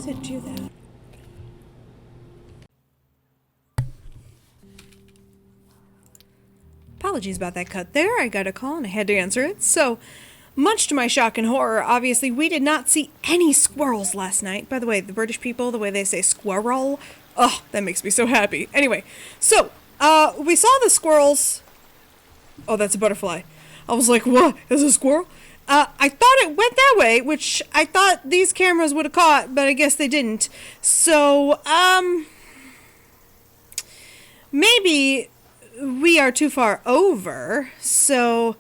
it do that? Apologies about that cut there. I got a call and I had to answer it. So, much to my shock and horror, obviously, we did not see any squirrels last night. By the way, the British people, the way they say squirrel, oh, that makes me so happy. Anyway, so, we saw the squirrels. Oh, that's a butterfly. I was like, what? Is a squirrel? I thought it went that way, which I thought these cameras would have caught, but I guess they didn't. So, maybe we are too far over, so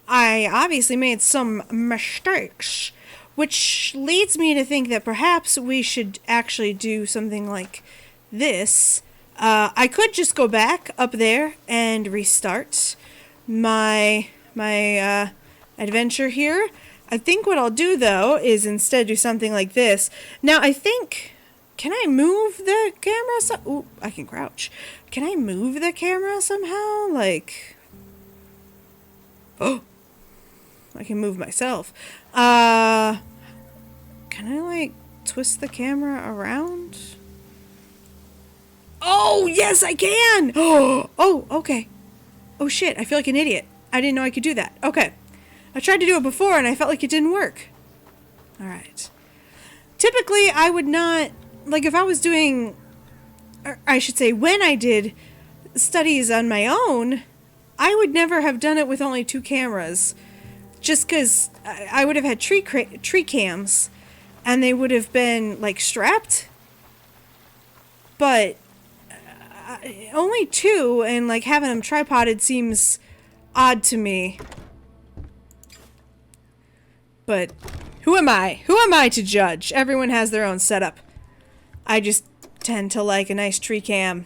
I obviously made some mistakes, which leads me to think that perhaps we should actually do something like this. I could just go back up there and restart my adventure here. I think what I'll do, though, is instead do something like this. Now, I think... Can I move the camera? Ooh, I can crouch. Can I move the camera somehow? Like... Oh! I can move myself. Can I, like, twist the camera around? Oh, yes, I can! Oh, okay. Oh, shit, I feel like an idiot. I didn't know I could do that. Okay. I tried to do it before, and I felt like it didn't work. Alright. Typically, I would not... Like, if I was doing... Or I should say, when I did studies on my own, I would never have done it with only 2 cameras. Just because I would have had tree cams, and they would have been, like, strapped. But only 2, and, like, having them tripoded seems odd to me. But who am I? Who am I to judge? Everyone has their own setup. I just tend to like a nice tree cam.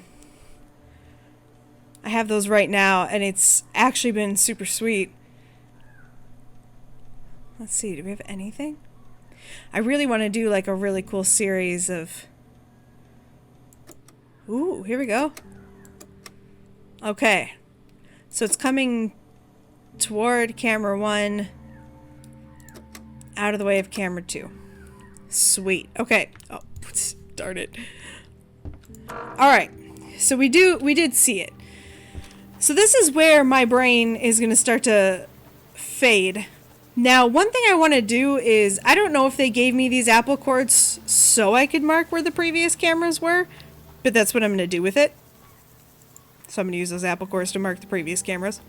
I have those right now, and it's actually been super sweet. Let's see, do we have anything? I really want to do like a really cool series of... Ooh, here we go. Okay. So it's coming toward camera 1, out of the way of camera 2. Sweet. Okay. Oh, darn it. Alright. So we did see it. So this is where my brain is going to start to fade. Now, one thing I want to do is, I don't know if they gave me these apple cords so I could mark where the previous cameras were, but that's what I'm going to do with it. So I'm going to use those apple cords to mark the previous cameras.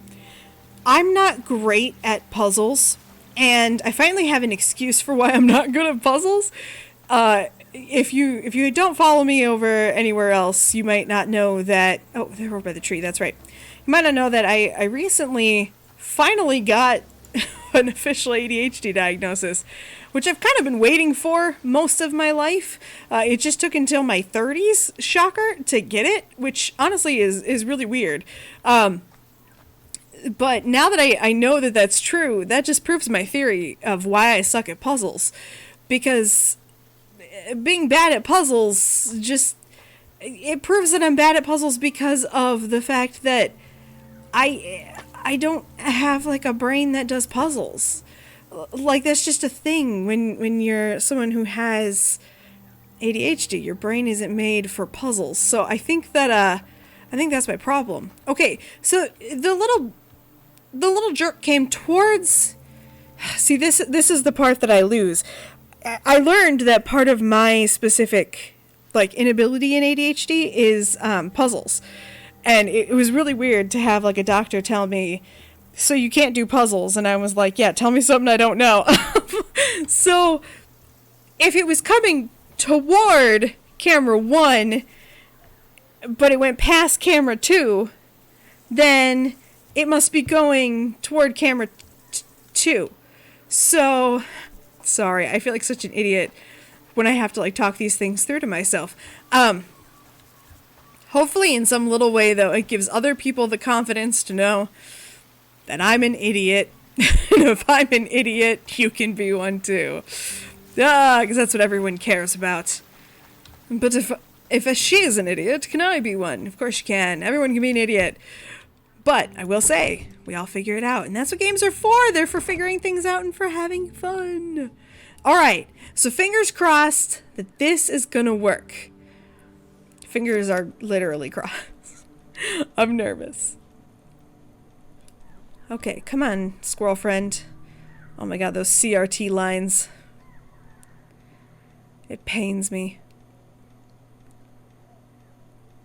I'm not great at puzzles, and I finally have an excuse for why I'm not good at puzzles. If you don't follow me over anywhere else, you might not know that... Oh, they're over by the tree, that's right. You might not know that I recently finally got an official ADHD diagnosis, which I've kind of been waiting for most of my life. It just took until my 30s, shocker, to get it, which honestly is really weird. But now that I know that that's true, that just proves my theory of why I suck at puzzles. Because being bad at puzzles just... It proves that I'm bad at puzzles because of the fact that I don't have, like, a brain that does puzzles. Like, that's just a thing when you're someone who has ADHD. Your brain isn't made for puzzles. So I think that, I think that's my problem. Okay, so the little jerk came towards... See, this is the part that I lose. I learned that part of my specific, like, inability in ADHD is puzzles. And it was really weird to have, like, a doctor tell me, so you can't do puzzles. And I was like, yeah, tell me something I don't know. So if it was coming toward camera 1, but it went past camera 2, then it must be going toward camera 2. So, sorry, I feel like such an idiot when I have to, like, talk these things through to myself. Hopefully in some little way, though, it gives other people the confidence to know that I'm an idiot. And if I'm an idiot, you can be one too. Because that's what everyone cares about. But if she is an idiot, can I be one? Of course you can. Everyone can be an idiot. But I will say, we all figure it out. And that's what games are for. They're for figuring things out and for having fun. Alright, so fingers crossed that this is gonna work. Fingers are literally crossed. I'm nervous. Okay, come on, squirrel friend. Oh my god, those CRT lines. It pains me.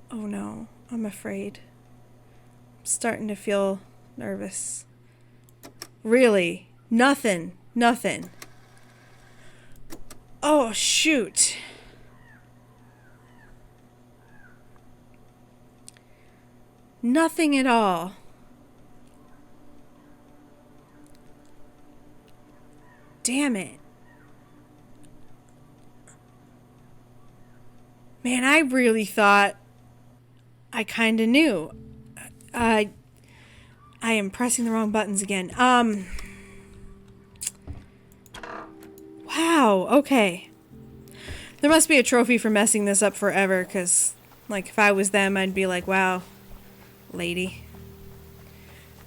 Oh no, I'm afraid. I'm starting to feel nervous. Really? Nothing. Nothing. Oh, shoot. Nothing at all. Damn it. Man, I really thought I kind of knew. I am pressing the wrong buttons again. Wow, okay. There must be a trophy for messing this up forever, because, like, if I was them, I'd be like, wow, lady.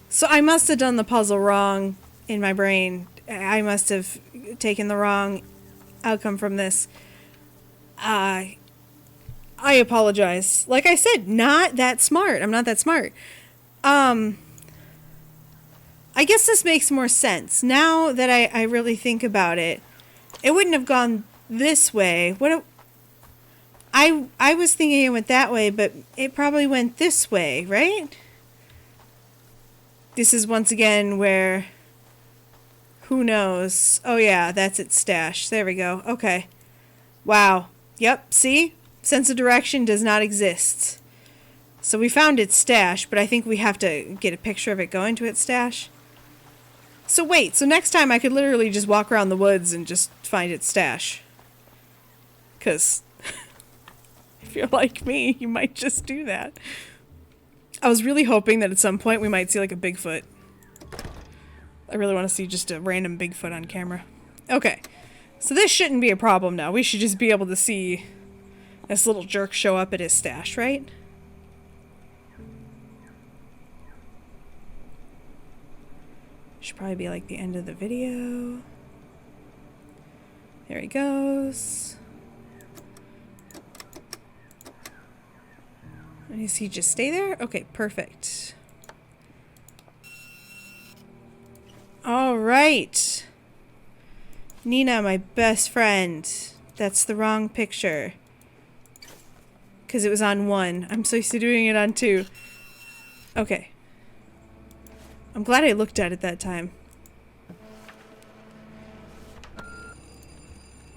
So I must have done the puzzle wrong in my brain. I must have taken the wrong outcome from this. I apologize. Like I said, not that smart. I'm not that smart. I guess this makes more sense. Now that I really think about it, it wouldn't have gone this way. I was thinking it went that way, but it probably went this way, right? This is once again where... Who knows? Oh yeah, that's its stash. There we go. Okay. Wow. Yep, see? Sense of direction does not exist. So we found its stash, but I think we have to get a picture of it going to its stash. So wait, so next time I could literally just walk around the woods and just find its stash. 'Cause if you're like me, you might just do that. I was really hoping that at some point we might see like a Bigfoot. I really want to see just a random Bigfoot on camera. Okay, so this shouldn't be a problem now. We should just be able to see this little jerk show up at his stash, right? Should probably be like the end of the video. There he goes. And does he just stay there? Okay, perfect. All right. Nina, my best friend. That's the wrong picture. Because it was on 1. I'm so used to doing it on 2. Okay. I'm glad I looked at it that time.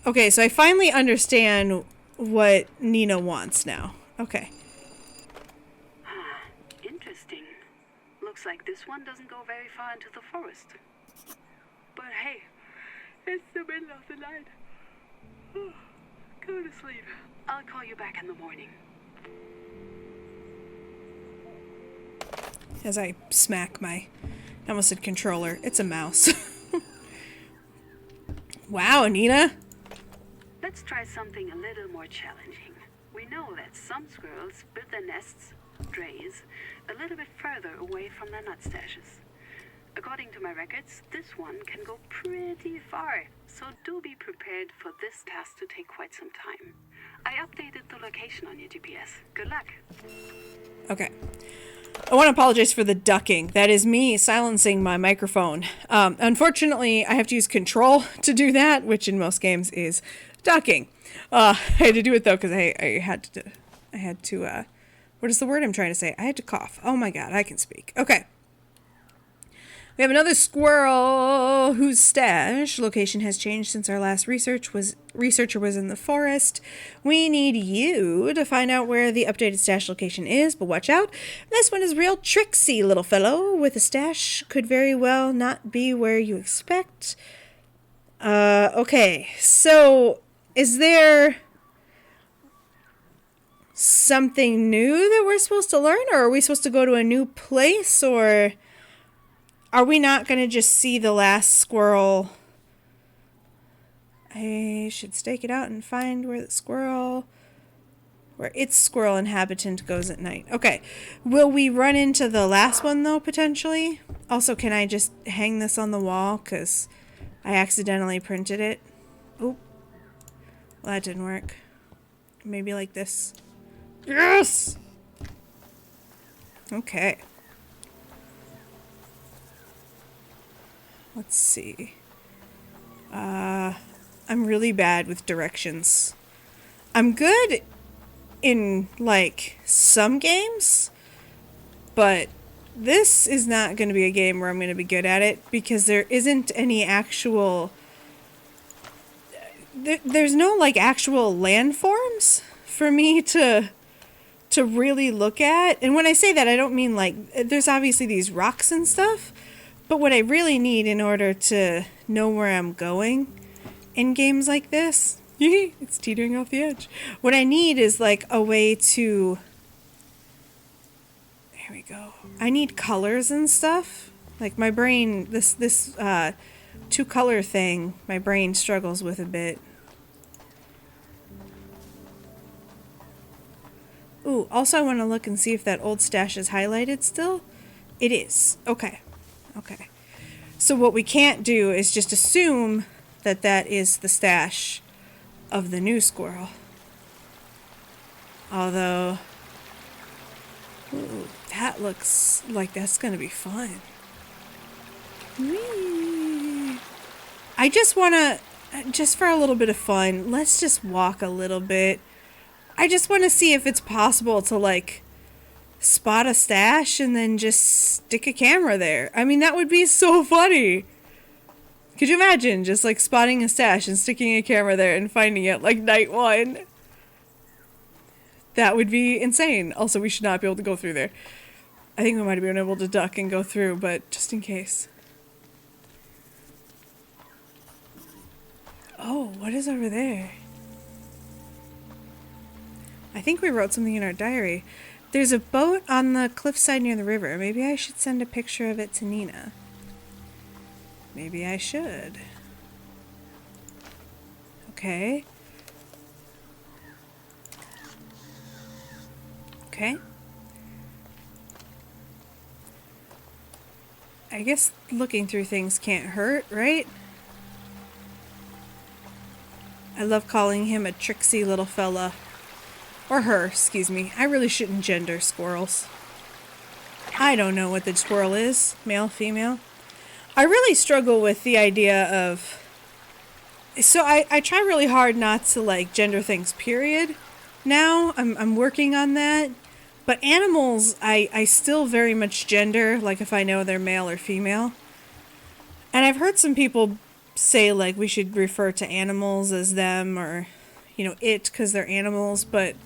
Okay, so I finally understand what Nina wants now. Okay. Interesting. Looks like this one doesn't go very far into the forest. But hey, it's the middle of the night. Go to sleep. I'll call you back in the morning. As I smack my... I almost said controller. It's a mouse. Wow, Nina. Let's try something a little more challenging. We know that some squirrels build their nests, drays, a little bit further away from their nut stashes. According to my records, this one can go pretty far, so do be prepared for this task to take quite some time. I updated the location on your GPS. Good luck. Okay. I want to apologize for the ducking. That is me silencing my microphone. Unfortunately, I have to use control to do that, which in most games is ducking. I had to do it though because I had to. What is the word I'm trying to say? I had to cough. Oh my god, I can speak. Okay. We have another squirrel whose stash location has changed since our last researcher was in the forest. We need you to find out where the updated stash location is, but watch out. This one is real tricksy, little fellow. With a stash could very well not be where you expect. Okay. So, is there something new that we're supposed to learn, or are we supposed to go to a new place, or... Are we not going to just see the last squirrel? I should stake it out and find where its squirrel inhabitant goes at night. Okay. Will we run into the last one, though, potentially? Also, can I just hang this on the wall? Because I accidentally printed it. Well, that didn't work. Maybe like this. Yes! Okay. Let's see. I'm really bad with directions. I'm good in, like, some games, but this is not going to be a game where I'm going to be good at it because there isn't any actual... There's no, like, actual landforms for me to really look at. And when I say that, I don't mean, like, there's obviously these rocks and stuff, but what I really need in order to know where I'm going in games like this, it's teetering off the edge. What I need is, like, a way to... There we go. I need colors and stuff. Like, my brain, this two-color thing, my brain struggles with a bit. Ooh, also I want to look and see if that old stash is highlighted still. It is. Okay. Okay. So what we can't do is just assume that that is the stash of the new squirrel. Although, ooh, that looks like that's going to be fun. Whee! I just want to, just for a little bit of fun, let's just walk a little bit. I just want to see if it's possible to, like, spot a stash and then just stick a camera there. I mean, that would be so funny. Could you imagine just, like, spotting a stash and sticking a camera there and finding it, like, night one? That would be insane. Also, we should not be able to go through there. I think we might have been able to duck and go through, but just in case. Oh, what is over there? I think we wrote something in our diary. There's a boat on the cliffside near the river. Maybe I should send a picture of it to Nina. Maybe I should. Okay. Okay. I guess looking through things can't hurt, right? I love calling him a tricksy little fella. Or her, excuse me. I really shouldn't gender squirrels. I don't know what the squirrel is. Male, female. I really struggle with the idea of... So I try really hard not to, like, gender things, period. Now, I'm working on that. But animals, I still very much gender, like if I know they're male or female. And I've heard some people say, like, we should refer to animals as them or, you know, it, because they're animals, but...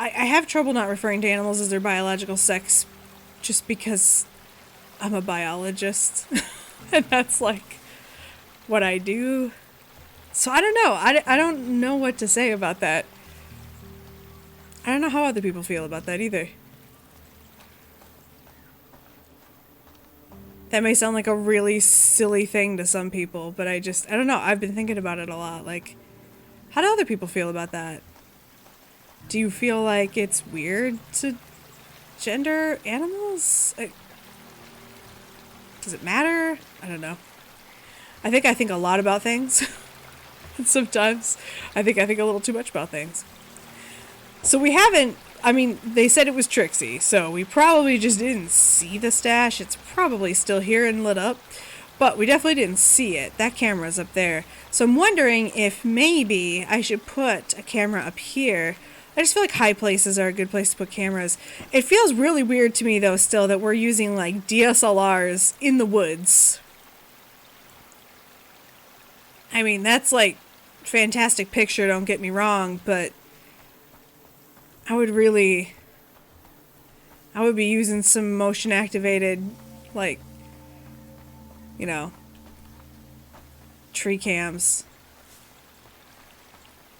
I have trouble not referring to animals as their biological sex just because I'm a biologist and that's like what I do. So I don't know. I don't know what to say about that. I don't know how other people feel about that either. That may sound like a really silly thing to some people, but I don't know. I've been thinking about it a lot. Like, how do other people feel about that? Do you feel like it's weird to gender animals? Does it matter? I don't know. I think a lot about things. And sometimes I think a little too much about things. So we haven't, I mean, they said it was Trixie, so we probably just didn't see the stash. It's probably still here and lit up, but we definitely didn't see it. That camera's up there. So I'm wondering if maybe I should put a camera up here. I just feel like high places are a good place to put cameras. It feels really weird to me, though, still, that we're using, like, DSLRs in the woods. I mean, that's, like, fantastic picture, don't get me wrong, but I would be using some motion-activated, like, you know, tree cams.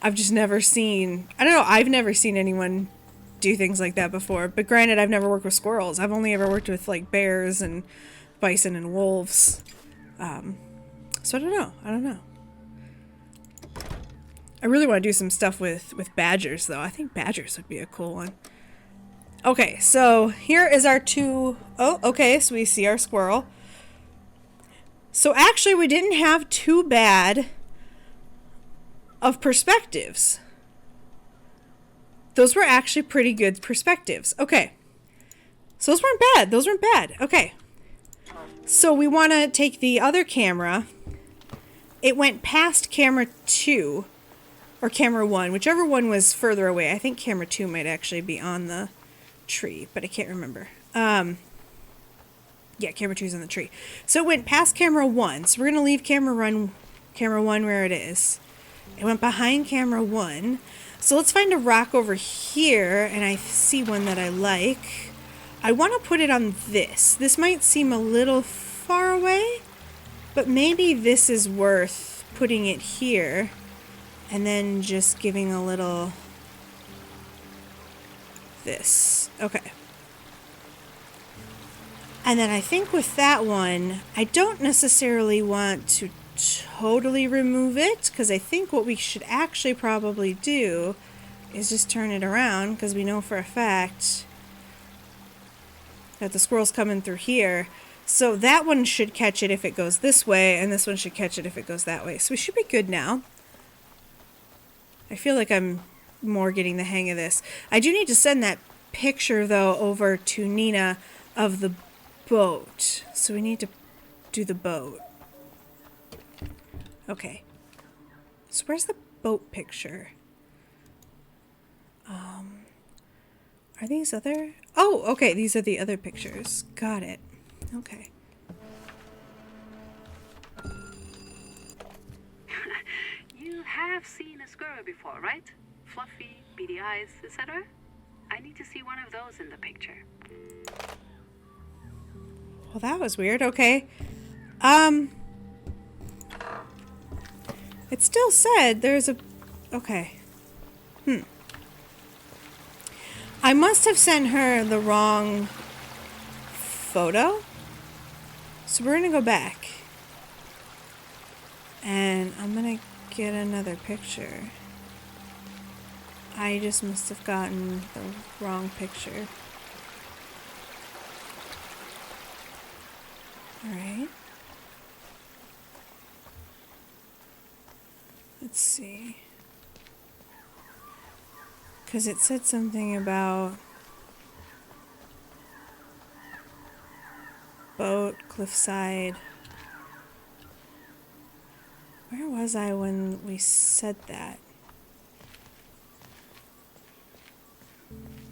I've just never seen... I don't know, I've never seen anyone do things like that before. But granted, I've never worked with squirrels. I've only ever worked with, like, bears and bison and wolves. So I don't know. I really want to do some stuff with badgers, though. I think badgers would be a cool one. Okay, so here is our two... Oh, okay, so we see our squirrel. So actually, we didn't have too bad of perspectives. Those were actually pretty good perspectives. Okay. So those weren't bad. Those weren't bad. Okay. So we want to take the other camera. It went past camera 2 or camera 1, whichever one was further away. I think camera 2 might actually be on the tree, but I can't remember. Yeah, camera 2 is on the tree. So it went past camera 1. So we're going to leave camera 1 where it is. It went behind camera 1. So let's find a rock over here, and I see one that I like. I want to put it on this. This might seem a little far away, but maybe this is worth putting it here and then just giving a little this. Okay. And then I think with that one, I don't necessarily want to totally remove it, because I think what we should actually probably do is just turn it around, because we know for a fact that the squirrel's coming through here. So that one should catch it if it goes this way, and this one should catch it if it goes that way. So we should be good now. I feel like I'm more getting the hang of this. I do need to send that picture, though, over to Nina of the boat. So we need to do the boat. Okay. So where's the boat picture? Are these other? Oh, okay. These are the other pictures. Got it. Okay. You have seen a scurry before, right? Fluffy, beady eyes, etc. I need to see one of those in the picture. Well, that was weird. Okay. It still said there's a... Okay. I must have sent her the wrong photo. So we're going to go back. And I'm going to get another picture. I just must have gotten the wrong picture. Alright. Let's see. Because it said something about boat, cliffside. Where was I when we said that?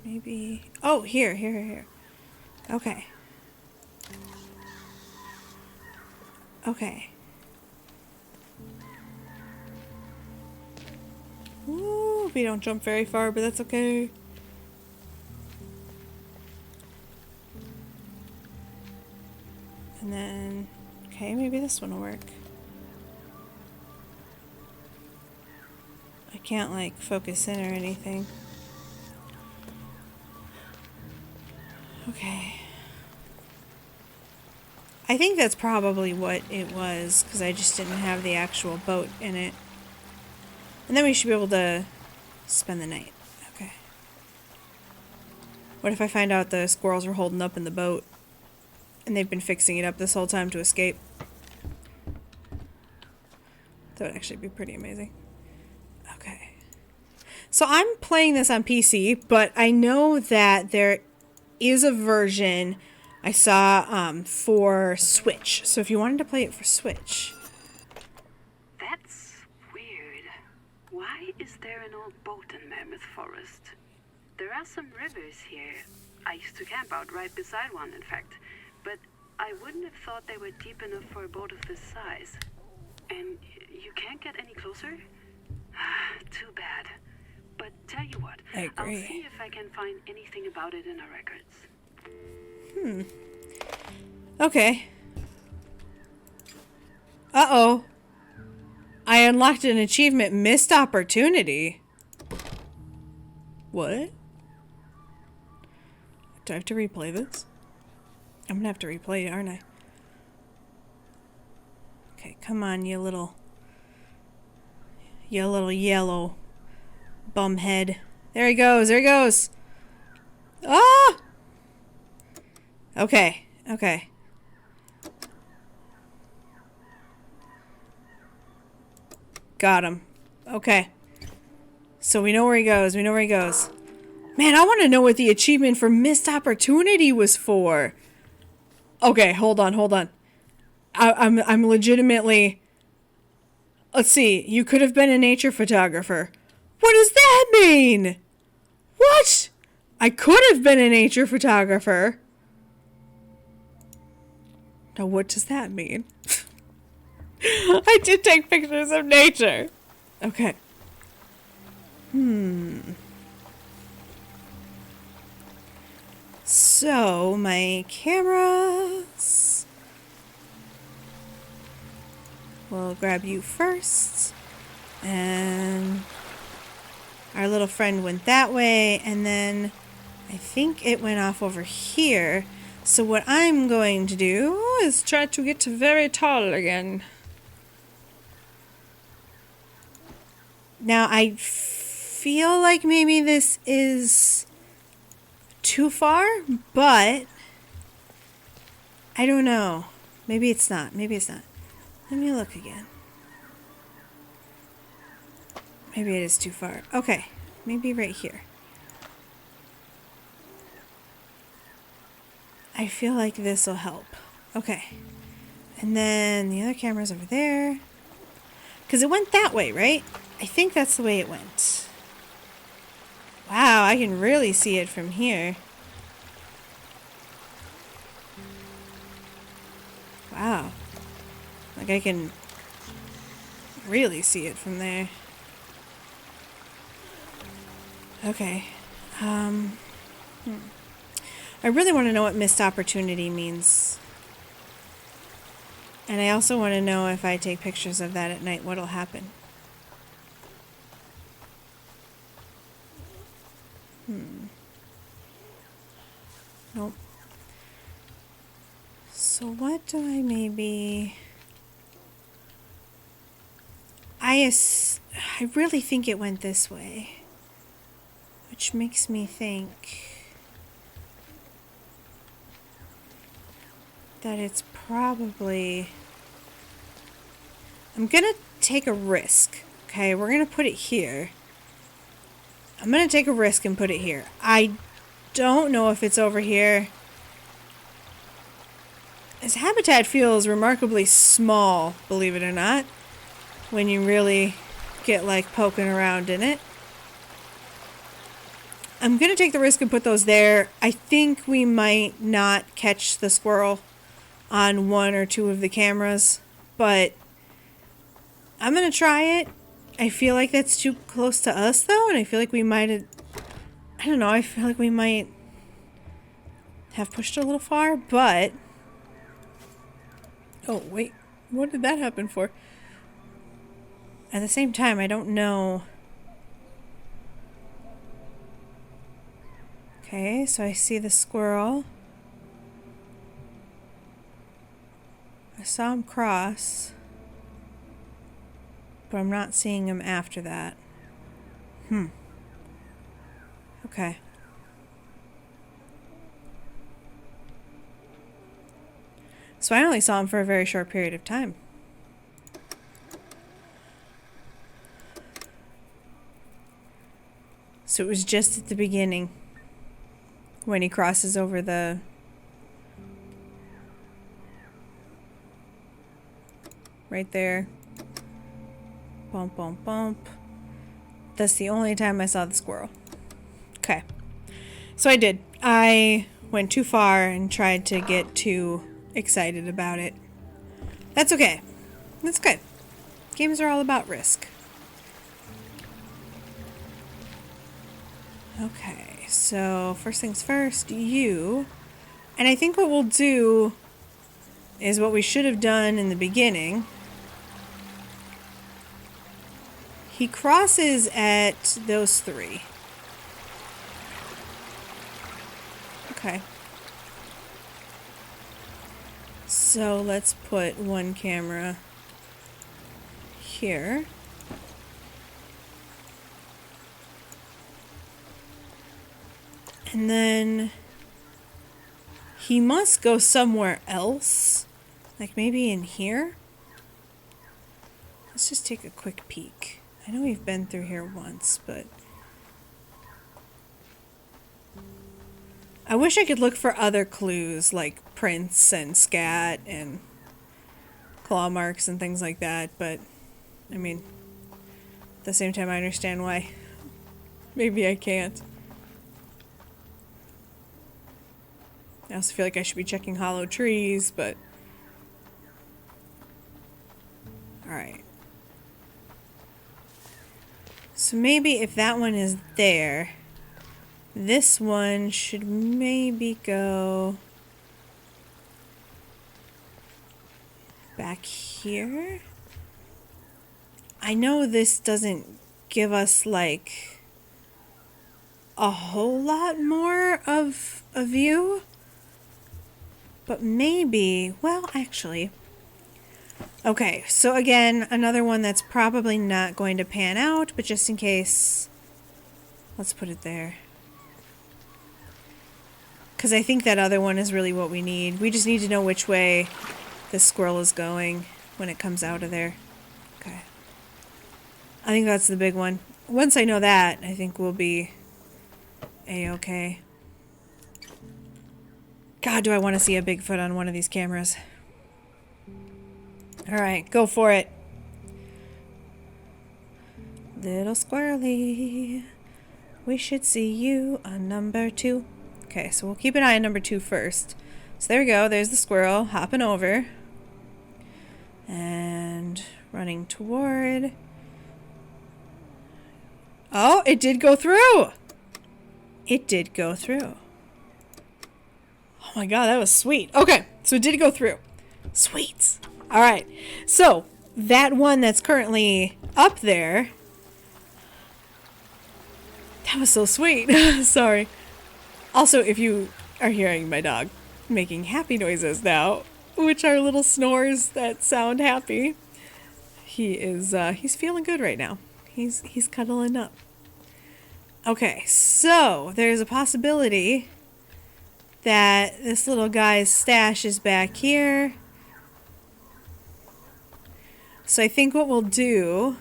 Maybe... Oh, here. Okay. Okay. Ooh, we don't jump very far, but that's okay. And then... Okay, maybe this one will work. I can't, like, focus in or anything. Okay. I think that's probably what it was, because I just didn't have the actual boat in it. And then we should be able to spend the night. Okay. What if I find out the squirrels are holding up in the boat, and they've been fixing it up this whole time to escape? That would actually be pretty amazing. Okay. So I'm playing this on PC, but I know that there is a version I saw for Switch. So if you wanted to play it for Switch. That's weird. Why is there an old boat in Melmoth Forest? There are some rivers here. I used to camp out right beside one, in fact. But I wouldn't have thought they were deep enough for a boat of this size. And you can't get any closer? Too bad. But tell you what, I agree. I'll see if I can find anything about it in our records. Okay. Uh-oh. I unlocked an achievement, missed opportunity. What? Do I have to replay this? I'm gonna have to replay it, aren't I? Okay, come on, you little yellow bumhead. There he goes, there he goes. Ah! Okay. Got him. Okay. So we know where he goes. We know where he goes. Man, I want to know what the achievement for missed opportunity was for. Okay, hold on, hold on. I'm legitimately... Let's see. You could have been a nature photographer. What does that mean? What? I could have been a nature photographer. Now, what does that mean? I did take pictures of nature. Okay. So, my cameras... We'll grab you first. And our little friend went that way. And then I think it went off over here. So what I'm going to do is try to get very tall again. Now, I feel like maybe this is too far, but I don't know. Maybe it's not. Maybe it's not. Let me look again. Maybe it is too far. Okay. Maybe right here. I feel like this will help. Okay. And then the other camera's over there. Because it went that way, right? I think that's the way it went. Wow, I can really see it from here. Wow. Like I can really see it from there. Okay. I really want to know what missed opportunity means. And I also want to know if I take pictures of that at night, what'll happen. Nope. So what do I maybe... I really think it went this way. Which makes me think that it's probably... I'm gonna take a risk. Okay, we're gonna put it here. I'm gonna take a risk and put it here. I don't know if it's over here. His habitat feels remarkably small, believe it or not, when you really get like poking around in it. I'm gonna take the risk and put those there. I think we might not catch the squirrel on one or two of the cameras, but I'm gonna try it. I feel like that's too close to us though, and I feel like we might have, I don't know, I feel like we might have pushed a little far, but... Oh, wait. What did that happen for? At the same time, I don't know. Okay, so I see the squirrel. I saw him cross. But I'm not seeing him after that. Okay. So I only saw him for a very short period of time. So it was just at the beginning when he crosses over the... Right there. Bump, bump, bump. That's the only time I saw the squirrel. Okay. So I did. I went too far and tried to get too excited about it. That's okay. That's good. Games are all about risk. Okay, so first things first, you... And I think what we'll do is what we should have done in the beginning. He crosses at those three. Okay. So let's put one camera here. And then he must go somewhere else. Like maybe in here? Let's just take a quick peek. I know we've been through here once, but I wish I could look for other clues like prints and scat and claw marks and things like that, but I mean, at the same time I understand why maybe I can't. I also feel like I should be checking hollow trees, but alright. So maybe if that one is there, this one should maybe go back here. I know this doesn't give us like a whole lot more of a view, but maybe, well, actually, okay, so again, another one that's probably not going to pan out, but just in case, let's put it there. Because I think that other one is really what we need. We just need to know which way the squirrel is going when it comes out of there. Okay. I think that's the big one. Once I know that, I think we'll be A-okay. God, do I want to see a Bigfoot on one of these cameras. Alright, go for it. Little squirrely, we should see you on number 2. Okay, so we'll keep an eye on number 2 first. So there we go, there's the squirrel hopping over. And running toward. Oh, it did go through! It did go through. Oh my god, that was sweet. Okay, so it did go through. Sweet. Alright, so that one that's currently up there. That was so sweet. Sorry. Also, if you are hearing my dog making happy noises now, which are little snores that sound happy, he is, he's feeling good right now. He's cuddling up. Okay, so there's a possibility that this little guy's stash is back here. So I think what we'll do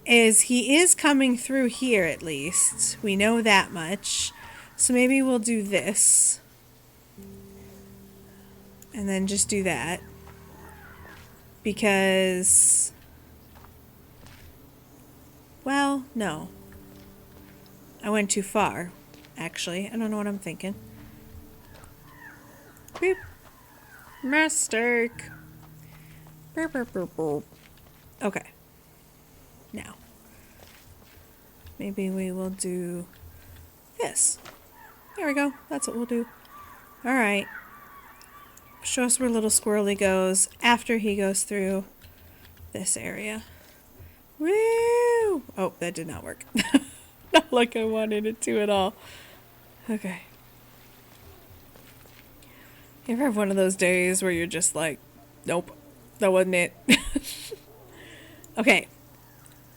is he is coming through here at least. We know that much. So maybe we'll do this. And then just do that. Because, well, no. I went too far, actually. I don't know what I'm thinking. Beep. Mistake. Burp, burp, burp, burp. Okay. Now. Maybe we will do this. There we go. That's what we'll do. Alright. Show us where little squirrely goes after he goes through this area. Woo! Oh, that did not work. Not like I wanted it to at all. Okay. You ever have one of those days where you're just like, nope, that wasn't it. Okay.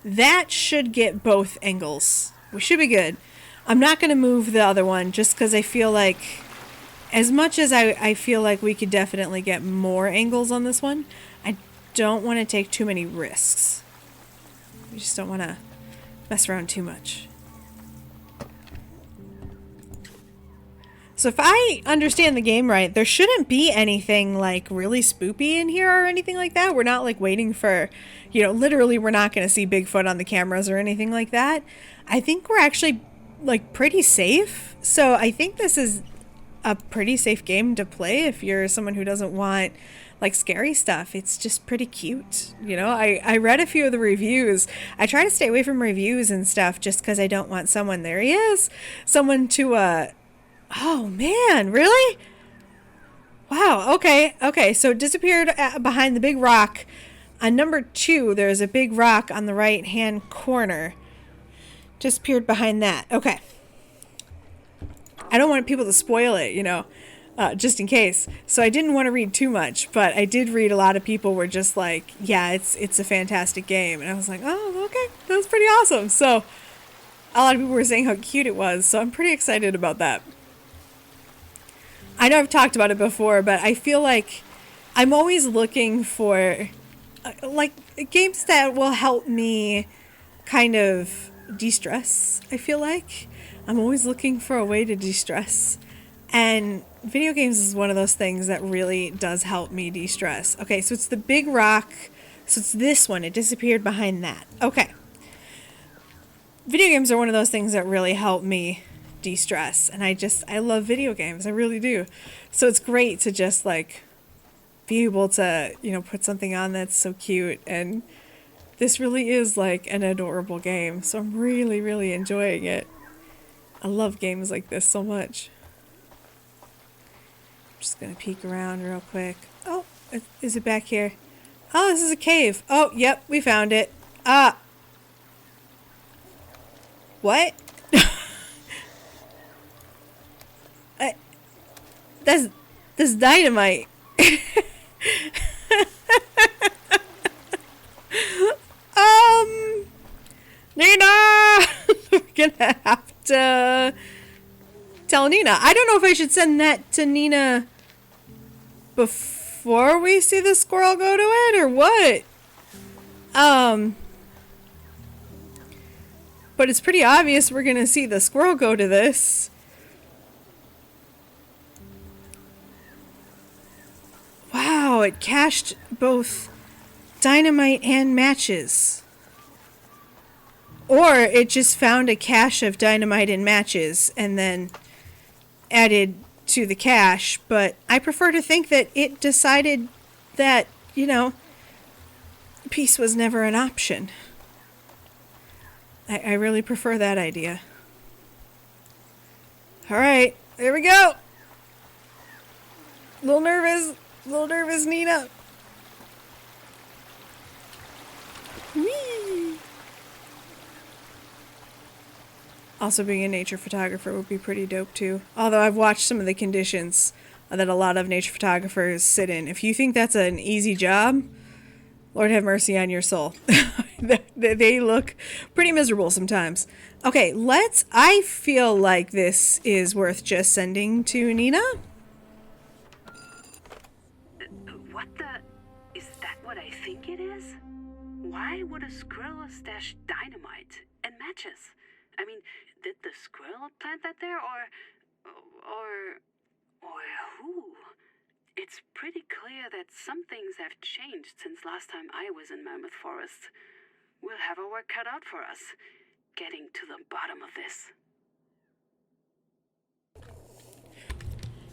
That should get both angles. We should be good. I'm not going to move the other one just because I feel like, as much as I feel like we could definitely get more angles on this one, I don't want to take too many risks. We just don't want to mess around too much. So if I understand the game right, there shouldn't be anything like really spoopy in here or anything like that. We're not like waiting for, you know, literally we're not going to see Bigfoot on the cameras or anything like that. I think we're actually like pretty safe. So I think this is a pretty safe game to play if you're someone who doesn't want like scary stuff. It's just pretty cute. You know, I read a few of the reviews. I try to stay away from reviews and stuff just because I don't want someone, there he is, someone to, oh man, really? Wow, okay, okay, so it disappeared behind the big rock. On number 2, there's a big rock on the right-hand corner. Disappeared behind that. Okay. I don't want people to spoil it, you know, just in case. So I didn't want to read too much, but I did read a lot of people were just like, yeah, it's a fantastic game. And I was like, oh, okay, that was pretty awesome. So a lot of people were saying how cute it was, so I'm pretty excited about that. I know I've talked about it before, but I feel like I'm always looking for like games that will help me kind of de-stress, I feel like. I'm always looking for a way to de-stress. And video games is one of those things that really does help me de-stress. Okay, so it's the big rock. So it's this one. It disappeared behind that. Okay. Video games are one of those things that really help me de-stress. And I love video games. I really do. So it's great to just like be able to, put something on that's so cute. And this really is like an adorable game. So I'm really, really enjoying it. I love games like this so much. I'm just going to peek around real quick. Oh, is it back here? Oh, this is a cave. Oh, yep, we found it. What? That's dynamite. Nina! We're gonna have to tell Nina. I don't know if I should send that to Nina before we see the squirrel go to it or what. But it's pretty obvious we're gonna see the squirrel go to this. Wow, it cached both dynamite and matches. Or it just found a cache of dynamite and matches and then added to the cache. But I prefer to think that it decided that, peace was never an option. I really prefer that idea. Alright, there we go. A little nervous, Nina. Whee! Also, being a nature photographer would be pretty dope too. Although I've watched some of the conditions that a lot of nature photographers sit in. If you think that's an easy job, Lord have mercy on your soul. They look pretty miserable sometimes. Okay, I feel like this is worth just sending to Nina. What the? Is that what I think it is? Why would a squirrel stash dynamite and matches? I mean, did the squirrel plant that there, or who? It's pretty clear that some things have changed since last time I was in Melmoth Forest. We'll have our work cut out for us, getting to the bottom of this.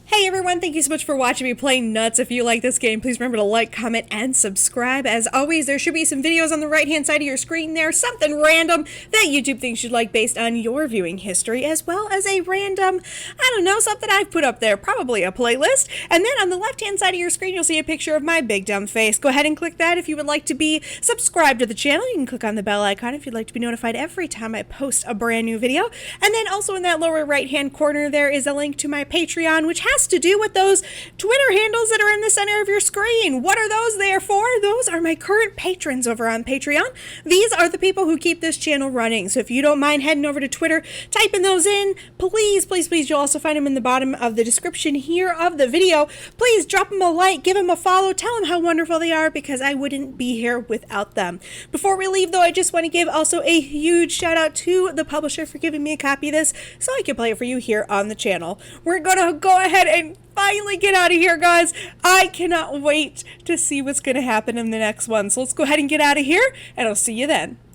Hey everyone, thank you so much for watching me play nuts. If you like this game, please remember to like, comment, and subscribe. As always, there should be some videos on the right-hand side of your screen there, something random that YouTube thinks you'd like based on your viewing history, as well as a random, something I've put up there, probably a playlist. And then on the left-hand side of your screen, you'll see a picture of my big dumb face. Go ahead and click that if you would like to be subscribed to the channel. You can click on the bell icon if you'd like to be notified every time I post a brand new video. And then also in that lower right-hand corner, there is a link to my Patreon, which has to do with those Twitter handles that are in the center of your screen. What are those there for? Those are my current patrons over on Patreon. These are the people who keep this channel running. So if you don't mind heading over to Twitter, typing those in, please, please, please, you'll also find them in the bottom of the description here of the video. Please drop them a like, give them a follow, tell them how wonderful they are, because I wouldn't be here without them. Before we leave though, I just want to give also a huge shout out to the publisher for giving me a copy of this so I can play it for you here on the channel. We're gonna go ahead and finally get out of here, guys. I cannot wait to see what's going to happen in the next one. So let's go ahead and get out of here, and I'll see you then.